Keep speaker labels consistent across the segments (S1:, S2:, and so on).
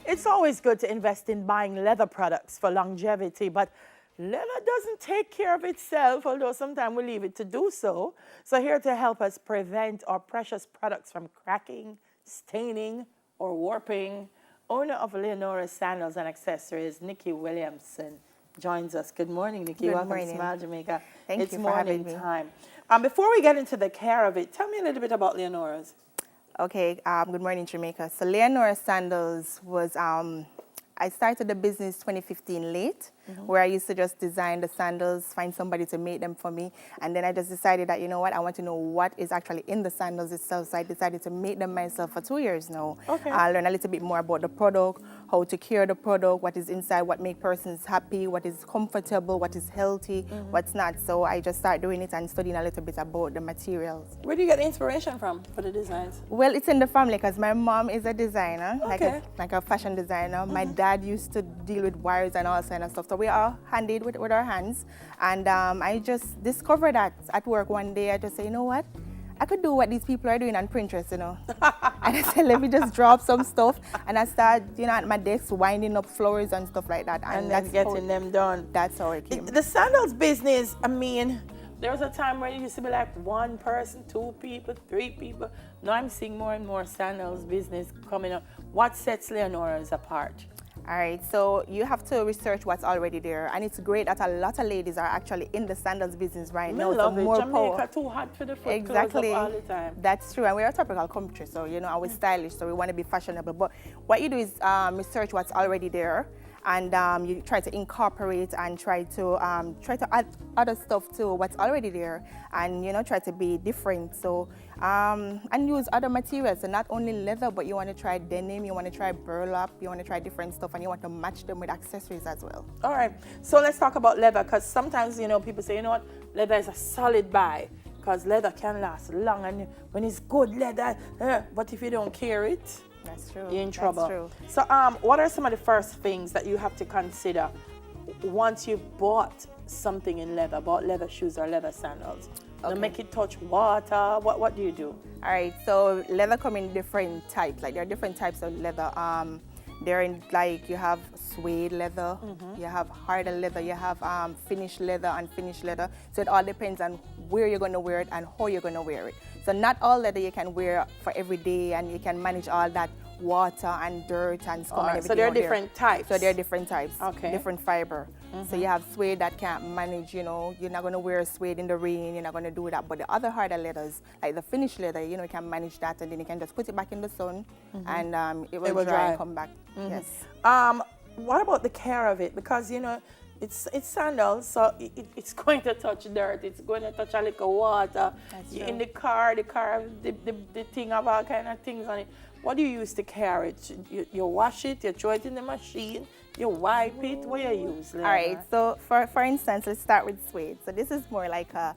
S1: It's always good to invest in buying leather products for longevity, but leather doesn't take care of itself, although sometimes we leave it to do so. So here to help us prevent our precious products from cracking, staining, or warping, owner of Leonora Sandals and Accessories, Nikki Williamson, joins us. Good morning, Nikki.
S2: Good
S1: Welcome
S2: morning.
S1: to Smile Jamaica.
S2: Thank you for having me.
S1: It's morning time. Before we get into the care of it, tell me a little bit about Leonora's.
S2: Okay, good morning, Jamaica. So Leonora Sandals was, I started the business 2015 late, where I used to just design the sandals, find somebody to make them for me. And then I just decided that, you know what, I want to know what is actually in the sandals itself. So I decided to make them myself for 2 years now.
S1: Okay.
S2: I learned a little bit more about the product, how to care the product, what is inside, what makes persons happy, what is comfortable, what is healthy, what's not. So I just started doing it and studying a little bit about the materials.
S1: Where do you get the inspiration from for the designs?
S2: Well, it's in the family because my mom is a designer,
S1: Okay.
S2: like a fashion designer. My dad used to deal with wires and all kind of stuff. So we are handed with our hands. And I just discovered that at work one day. I just say, you know what? I could do what these people are doing on Pinterest, you know. And I said, let me just drop some stuff. And I started, you know, at my desk winding up flowers and stuff like that.
S1: And that's getting them done.
S2: That's how it came.
S1: The sandals business, I mean, there was a time where it used to be like one person, 2 people, 3 people. Now I'm seeing more and more sandals business coming up. What sets Leonora's apart?
S2: All right, so you have to research what's already there, and it's great that a lot of ladies are actually in the sandals business right now.
S1: I love it.
S2: More
S1: Jamaica
S2: power.
S1: too hot for the foot
S2: Exactly.
S1: close up all the time.
S2: That's true, and we're a tropical country, so you know, we're stylish, so we want to be fashionable. But what you do is research what's already there, and you try to incorporate and try to add other stuff to what's already there, and you know, try to be different. So and use other materials, so not only leather, but you want to try denim, you want to try burlap, you want to try different stuff, and you want to match them with accessories as well.
S1: All right, so let's talk about leather, because sometimes, you know, people say, you know what, leather is a solid buy, because leather can last long, and when it's good leather, but if you don't care it,
S2: that's true.
S1: You're in trouble.
S2: That's true.
S1: So what are some of the first things that you have to consider once you've bought something in leather, bought leather shoes or leather sandals?
S2: Okay.
S1: To make it touch water, what do you do?
S2: All right, so leather come in different types. Like there are different types of leather. They're in, like, you have suede leather, you have harder leather, you have finished leather and finished leather. So it all depends on where you're going to wear it and how you're going to wear it. So not all leather you can wear for every day, and you can manage all that water and dirt and scum and everything.
S1: So there are
S2: out
S1: different types.
S2: So there are different types,
S1: Okay.
S2: different fiber. So you have suede that can't manage, you know, you're not going to wear suede in the rain, you're not going to do that. But the other harder leathers, like the finished leather, you know, you can manage that, and then you can just put it back in the sun, and it will dry and come back. Yes.
S1: What about the care of it? Because, you know, it's sandals, so it's going to touch dirt, it's going to touch a little water. You're in the car, the thing have all kind of things on it. What do you use to care it? You wash it, you throw it in the machine, you wipe it. What do you use, Leona?
S2: All right, so for instance, let's start with suede. So this is more like a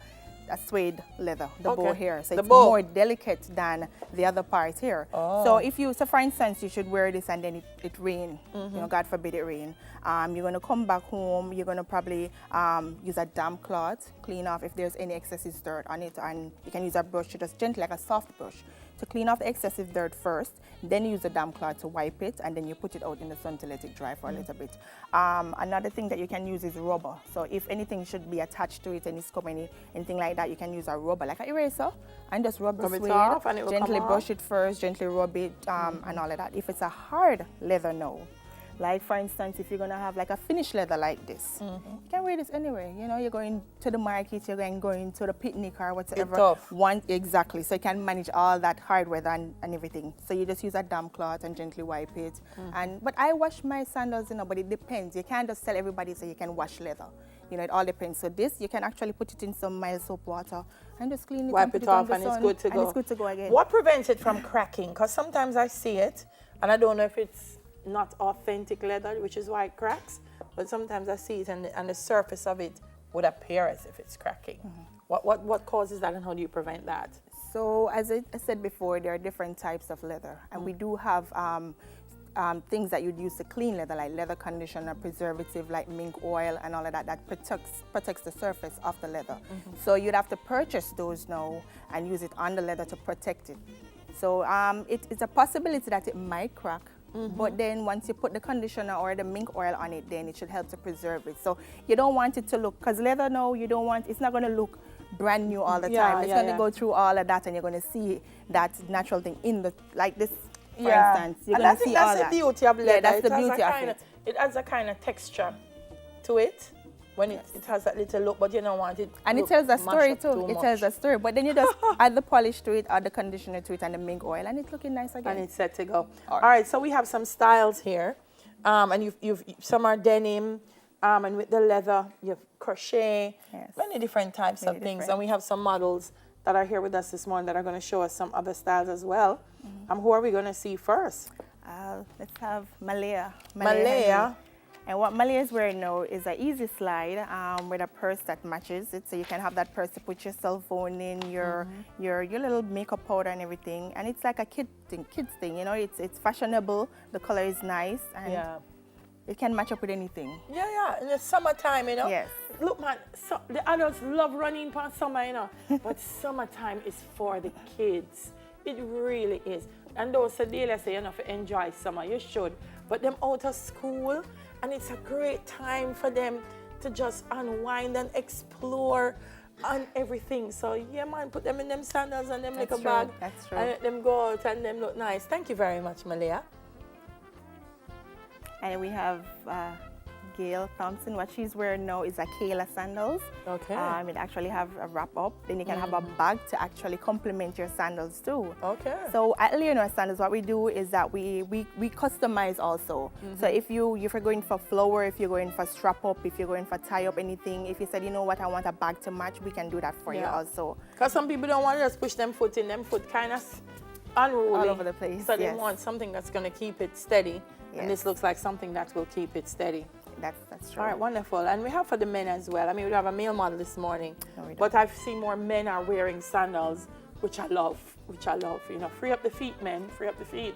S2: suede leather, the bow here. So it's more delicate than the other part here. So so for instance, you should wear this and then it rain, you know, God forbid it rain. You're gonna come back home, you're gonna probably use a damp cloth, clean off if there's any excessive dirt on it, and you can use a brush to just gently, like a soft brush, to clean off the excessive dirt first, then you use a damp cloth to wipe it, and then you put it out in the sun to let it dry for a little bit. Another thing that you can use is rubber. So if anything should be attached to it, any scum, anything like that, you can use a rubber, like an eraser, and just rub the suede,
S1: off and it will
S2: gently
S1: come
S2: brush
S1: off.
S2: it first, gently rub it, and all of that. If it's a hard leather now, like for instance, if you're gonna have like a finished leather like this, you can wear this anywhere. You know, you're going to the market, you're going to the picnic or whatever.
S1: It's tough.
S2: Exactly. So you can manage all that hard weather and everything. So you just use a damp cloth and gently wipe it. But I wash my sandals, you know, but it depends. You can't just tell everybody so you can wash leather. You know, it all depends. So this, you can actually put it in some mild soap water and just clean it,
S1: Wipe
S2: and put
S1: it off,
S2: on the
S1: and it's
S2: sun,
S1: good to go.
S2: And it's good to go again.
S1: What prevents it from cracking? Because sometimes I see it, and I don't know if it's not authentic leather, which is why it cracks, but sometimes I see it, and the surface of it would appear as if it's cracking. What causes that, and how do you prevent that?
S2: So as I said before, there are different types of leather, and we do have things that you'd use to clean leather, like leather conditioner, preservative, like mink oil and all of that, that protects the surface of the leather. So you'd have to purchase those now and use it on the leather to protect it. So it's a possibility that it might crack, But then once you put the conditioner or the mink oil on it, then it should help to preserve it. So you don't want it to look, because leather, no, you don't want, it's not going to look brand new all the time. It's going to go through all of that, and you're going to see that natural thing in the, like this, for instance. You're going to see all that.
S1: That's the beauty of leather.
S2: Yeah, that's the beauty of it.
S1: It adds a kind of texture to it. When it has that little look, but you don't want it.
S2: And it tells a story too. It tells a story. But then you just add the polish to it, add the conditioner to it, and the mink oil, and it's looking nice again.
S1: And it's set to go. All right, so we have some styles here. And you've some are denim, and with the leather, you have crochet, many different types of things. And we have some models that are here with us this morning that are going to show us some other styles as well. Who are we going to see first?
S2: Let's have Malaya.
S1: Malaya.
S2: And what Malaya is wearing now is an easy slide with a purse that matches it. So you can have that purse to put your cell phone in, your little makeup powder and everything. And it's like a kids thing, you know. It's fashionable. The color is nice, and it can match up with anything.
S1: Yeah. In the summertime, you know.
S2: Yes.
S1: Look, man, the adults love running past summer, you know. But summertime is for the kids. It really is. And those Sedelia say, you know, to enjoy summer, you should. But them out of school, and it's a great time for them to just unwind and explore and everything. So yeah, man, put them in them sandals and them little bag.
S2: That's true.
S1: And let them go out and them look nice. Thank you very much, Malaya.
S2: And we have Gail Thompson. What she's wearing now is a Kayla sandals.
S1: Okay.
S2: It actually have a wrap up. Then you can have a bag to actually complement your sandals too.
S1: Okay.
S2: So at Leonore Sandals, what we do is that we customize also. So if you're going for flower, if you're going for strap up, if you're going for tie up anything, if you said, you know what, I want a bag to match, we can do that for you also.
S1: Because some people don't want to just push them foot in, them foot kind of unruly.
S2: All over the place.
S1: So they want something that's going to keep it steady. And this looks like something that will keep it steady.
S2: That's true.
S1: All right, wonderful. And we have for the men as well. I mean, we have a male model this morning, but I've seen more men are wearing sandals, which I love. You know, free up the feet, men. Free up the feet.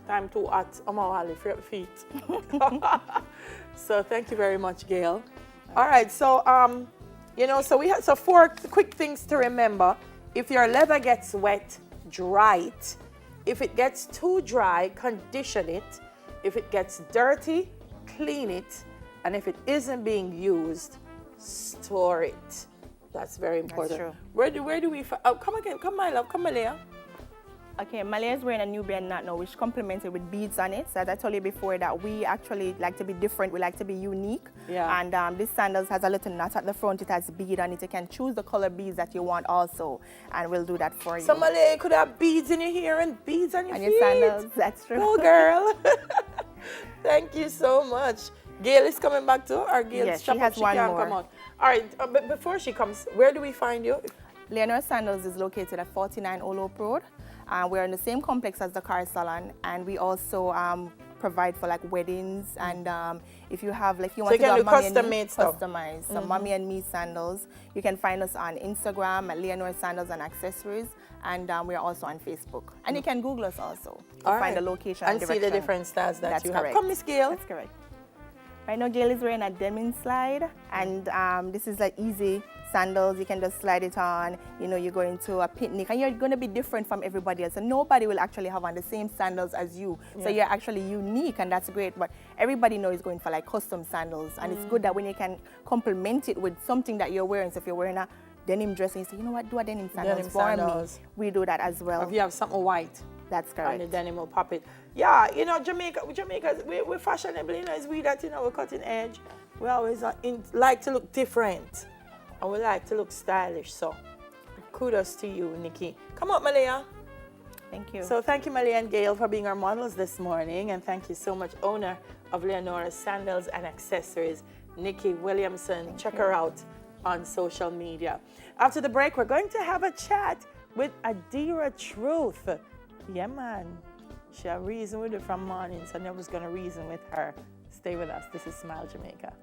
S1: Time too hot. Free up the feet. So thank you very much, Gail. All right, so you know, so we have 4 quick things to remember. If your leather gets wet, dry it. If it gets too dry, condition it. If it gets dirty, clean it. And if it isn't being used, store it. That's very important.
S2: That's true.
S1: Where do we come again? Come, my love. Come, Malaya.
S2: Okay, Malaya is wearing a Nubian knot now, which complemented with beads on it. So as I told you before, that we actually like to be different. We like to be unique. Yeah. And this sandals has a little knot at the front. It has bead on it. You can choose the color beads that you want also, and we'll do that for you.
S1: So Malaya could have beads in your hair and beads on your feet.
S2: And your sandals. That's true.
S1: Oh, girl. Thank you so much. Gail is coming back too, or Gail?
S2: Yes, she has one more.
S1: Come out. All right, but before she comes, where do we find you?
S2: Leonore Sandals is located at 49 Olop Road. We're in the same complex as the car salon, and we also provide for like weddings, and if you have like you want to do custom made stuff, customize some mommy and me sandals, you can find us on Instagram at Leonore Sandals and Accessories, and we're also on Facebook, and you can Google us also to find the location
S1: and see the different styles that you have. Come, Miss Gail.
S2: That's correct. Right now, Gail is wearing a denim slide, and this is like easy sandals. You can just slide it on. You know, you're going to a picnic, and you're going to be different from everybody else. And nobody will actually have on the same sandals as you. So you're actually unique, and that's great. But everybody knows is going for like custom sandals, and it's good that when you can complement it with something that you're wearing. So if you're wearing a denim dress, and you say, you know what, do a denim sandals for me. We do that as well.
S1: Or if you have something white.
S2: That's correct.
S1: And the denim will pop it. Yeah, you know, Jamaica, we're fashionable, you know, it's we that, you know, we're cutting edge. We always like to look different. And we like to look stylish. So kudos to you, Nikki. Come up, Malaya.
S2: Thank you.
S1: So thank you, Malaya and Gail, for being our models this morning. And thank you so much, owner of Leonora's Sandals and Accessories, Nikki Williamson. Check her out on social media. After the break, we're going to have a chat with Adira Truth. Yeah, man. She had reason with it from morning, so I was going to reason with her. Stay with us. This is Smile Jamaica.